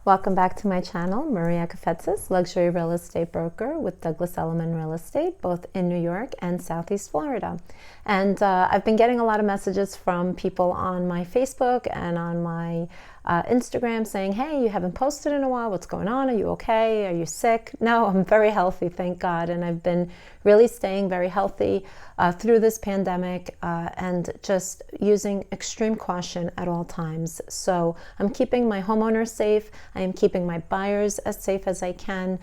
Welcome back to my channel, 𝒦𝒶𝓾𝓾𝒾𝓈, luxury real estate broker with Douglas Elliman Real Estate, both in New York and Southeast Florida. And I've been getting a lot of messages from people on my Facebook and on my Instagram saying, hey, you haven't posted in a while. What's going on? Are you okay? Are you sick? No, I'm very healthy, thank God. And I've been really staying very healthy through this pandemic and just using extreme caution at all times. So I'm keeping my homeowners safe. I am keeping my buyers as safe as I can.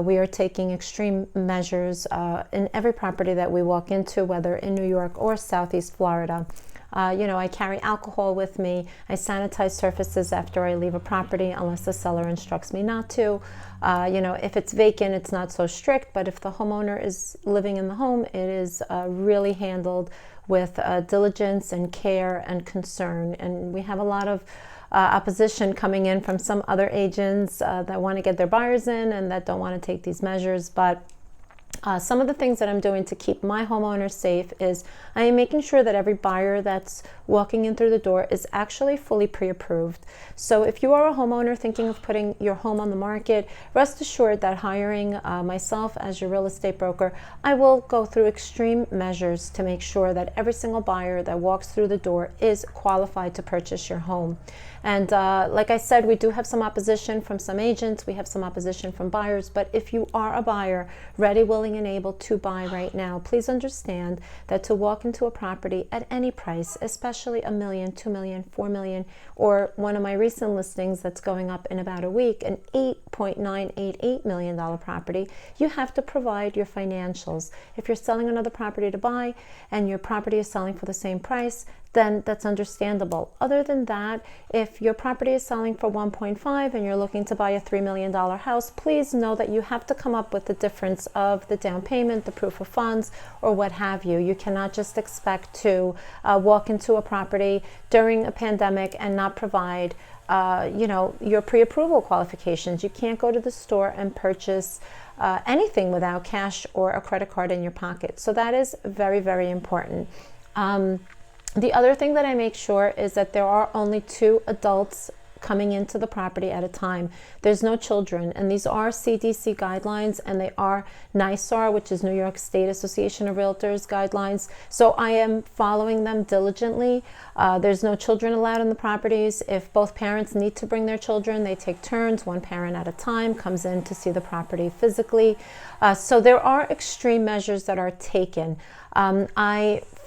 We are taking extreme measures in every property that we walk into, whether in New York or Southeast Florida. I carry alcohol with me. I sanitize surfaces after I leave a property unless the seller instructs me not to. If it's vacant, it's not so strict, but if the homeowner is living in the home, it is really handled with diligence and care and concern. And we have a lot of opposition coming in from some other agents that want to get their buyers in and that don't want to take these measures. But some of the things that I'm doing to keep my homeowners safe is I am making sure that every buyer that's walking in through the door is actually fully pre-approved. So if you are a homeowner thinking of putting your home on the market, rest assured that hiring myself as your real estate broker, I will go through extreme measures to make sure that every single buyer that walks through the door is qualified to purchase your home. And like I said, we do have some opposition from some agents. We have some opposition from buyers. But if you are a buyer ready, willing, and able to buy right now, please understand that to walk into a property at any price, especially $1 million, $2 million, $4 million, or one of my recent listings that's going up in about a week, an $8.988 million property, you have to provide your financials. If you're selling another property to buy and your property is selling for the same price, then that's understandable. Other than that, if your property is selling for 1.5 and you're looking to buy a $3 million house, please know that you have to come up with the difference of the down payment, the proof of funds, or what have you. You cannot just expect to walk into a property during a pandemic and not provide your pre-approval qualifications. You can't go to the store and purchase anything without cash or a credit card in your pocket. So that is very, very important. The other thing that I make sure is that there are only 2 adults coming into the property at a time. There's no children, and these are CDC guidelines, and they are NYSAR, which is New York State Association of Realtors guidelines. So I am following them diligently. There's no children allowed in the properties. If both parents need to bring their children, they take turns. One parent at a time comes in to see the property physically. So there are extreme measures that are taken.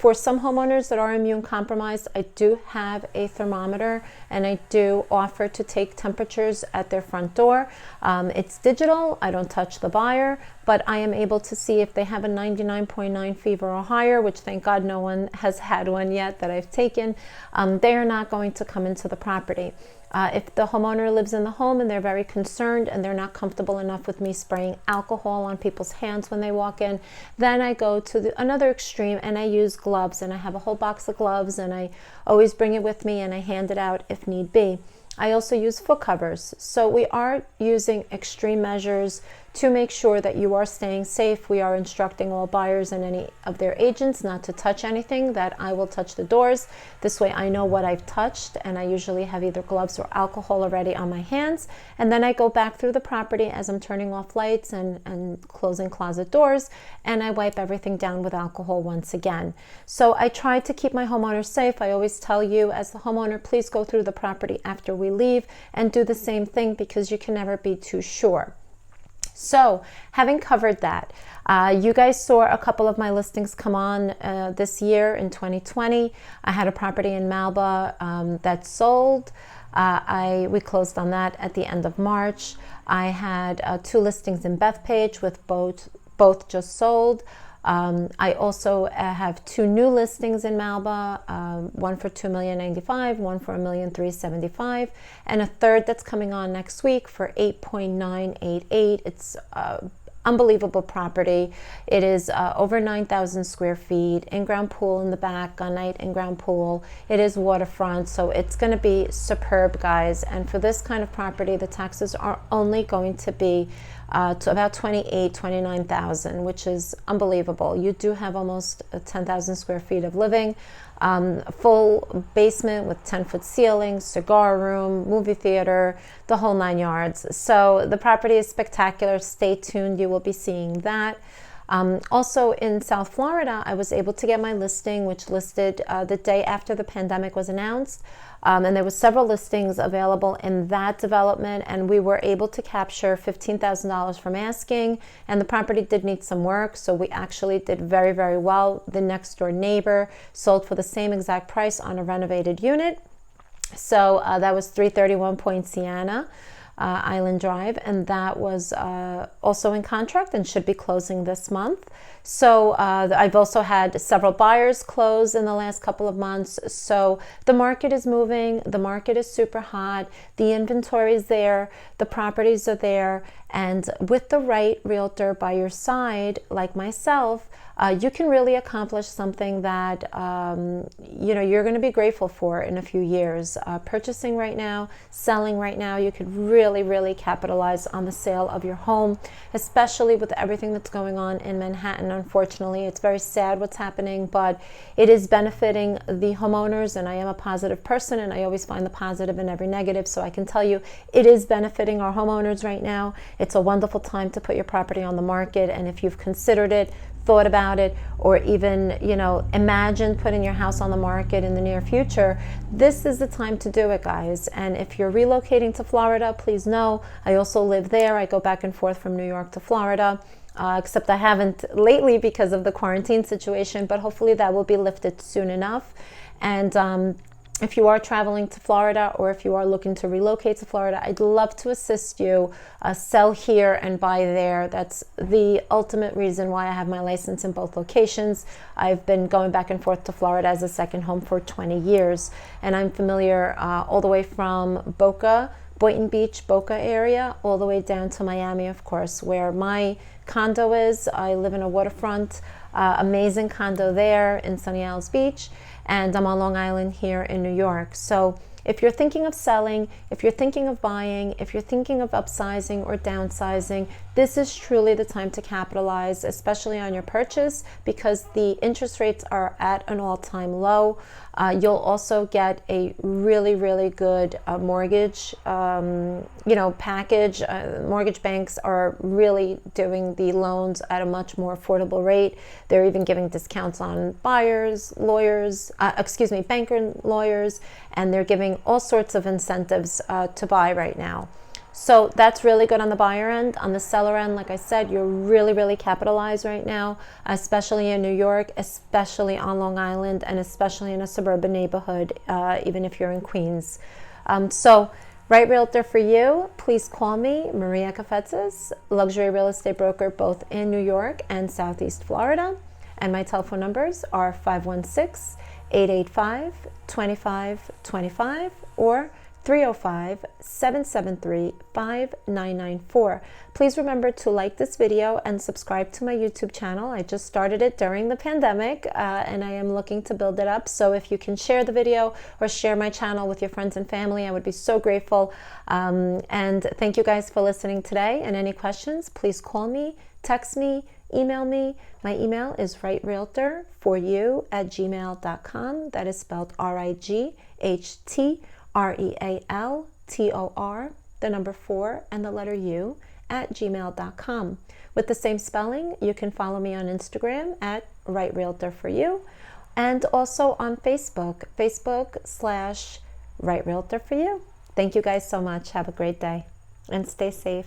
For some homeowners that are immune compromised, I do have a thermometer and I do offer to take temperatures at their front door. It's digital, I don't touch the buyer, but I am able to see if they have a 99.9 fever or higher, which thank God no one has had one yet that I've taken. They are not going to come into the property. If the homeowner lives in the home and they're very concerned and they're not comfortable enough with me spraying alcohol on people's hands when they walk in, then I go to another extreme and I use gloves, and I have a whole box of gloves and I always bring it with me and I hand it out if need be. I also use foot covers. So we are using extreme measures to make sure that you are staying safe. We are instructing all buyers and any of their agents not to touch anything, that I will touch the doors. This way I know what I've touched, and I usually have either gloves or alcohol already on my hands. And then I go back through the property as I'm turning off lights and closing closet doors, and I wipe everything down with alcohol once again. So I try to keep my homeowners safe. I always tell you as the homeowner, please go through the property after we leave and do the same thing, because you can never be too sure. So having covered that, you guys saw a couple of my listings come on this year in 2020. I had a property in 𝒦𝒶𝓾𝒾𝓈 that sold. We closed on that at the end of March. I had 2 listings in Bethpage with both just sold. I also have 2 new listings in 𝒦𝒶𝓾𝒾𝓈, one for $2,095,000, one for $1,375,000, and a third that's coming on next week for $8.988. It's unbelievable property. It is over 9,000 square feet, in-ground pool in the back, gunite in-ground pool. It is waterfront, so it's going to be superb, guys. And for this kind of property, the taxes are only going to be to about $28,000, $29,000, which is unbelievable. You do have almost 10,000 square feet of living. full basement with 10-foot ceilings, cigar room, movie theater, the whole 9 yards. So the property is spectacular. Stay tuned. You will be seeing that. Also in South Florida, I was able to get my listing, which listed the day after the pandemic was announced. And there were several listings available in that development, and we were able to capture $15,000 from asking, and the property did need some work, so we actually did very, very well. The next door neighbor sold for the same exact price on a renovated unit. So that was 331 Poinciana Island Drive, and that was also in contract and should be closing this month. So I've also had several buyers close in the last couple of months. So the market is moving, the market is super hot, the inventory is there, the properties are there, and with the right realtor by your side, like myself, you can really accomplish something that you're going to be grateful for in a few years. Purchasing right now, selling right now, you could really, really capitalize on the sale of your home, especially with everything that's going on in Manhattan. Unfortunately, it's very sad what's happening, but it is benefiting the homeowners, and I am a positive person, and I always find the positive in every negative, so I can tell you it is benefiting our homeowners right now. It's a wonderful time to put your property on the market, and if you've considered it, thought about it, or even imagined putting your house on the market in the near future, this is the time to do it, guys. And if you're relocating to Florida, please know I also live there. I go back and forth from New York to Florida, except I haven't lately because of the quarantine situation, but hopefully that will be lifted soon enough. And if you are traveling to Florida, or if you are looking to relocate to Florida, I'd love to assist you sell here and buy there. That's the ultimate reason why I have my license in both locations. I've been going back and forth to Florida as a second home for 20 years, and I'm familiar all the way from Boynton Beach, Boca area, all the way down to Miami, of course, where my condo is. I live in a waterfront, amazing condo there in Sunny Isles Beach, and I'm on Long Island here in New York. So if you're thinking of selling, if you're thinking of buying, if you're thinking of upsizing or downsizing, this is truly the time to capitalize, especially on your purchase, because the interest rates are at an all-time low. You'll also get a really, really good mortgage package. Mortgage banks are really doing the loans at a much more affordable rate. They're even giving discounts on buyers, lawyers, banker and lawyers, and they're giving all sorts of incentives to buy right now. So that's really good on the buyer end. On the seller end, like I said, you're really, really capitalized right now, especially in New York, especially on Long Island, and especially in a suburban neighborhood, even if you're in Queens. So right realtor for you, please call me, Maria Kafetzis, luxury real estate broker both in New York and Southeast Florida. And my telephone numbers are 516-885-2525 or 305-773-5994. Please remember to like this video and subscribe to my YouTube channel. I just started it during the pandemic, and I am looking to build it up. So if you can share the video or share my channel with your friends and family, I would be so grateful. And thank you guys for listening today. And any questions, please call me, text me, email me. My email is rightrealtor4you@gmail.com. That is spelled RIGHTREALTOR, the number 4 and the letter U @gmail.com. With the same spelling, you can follow me on Instagram @rightrealtor4you, and also on Facebook/rightrealtor4you. Thank you guys so much. Have a great day and stay safe.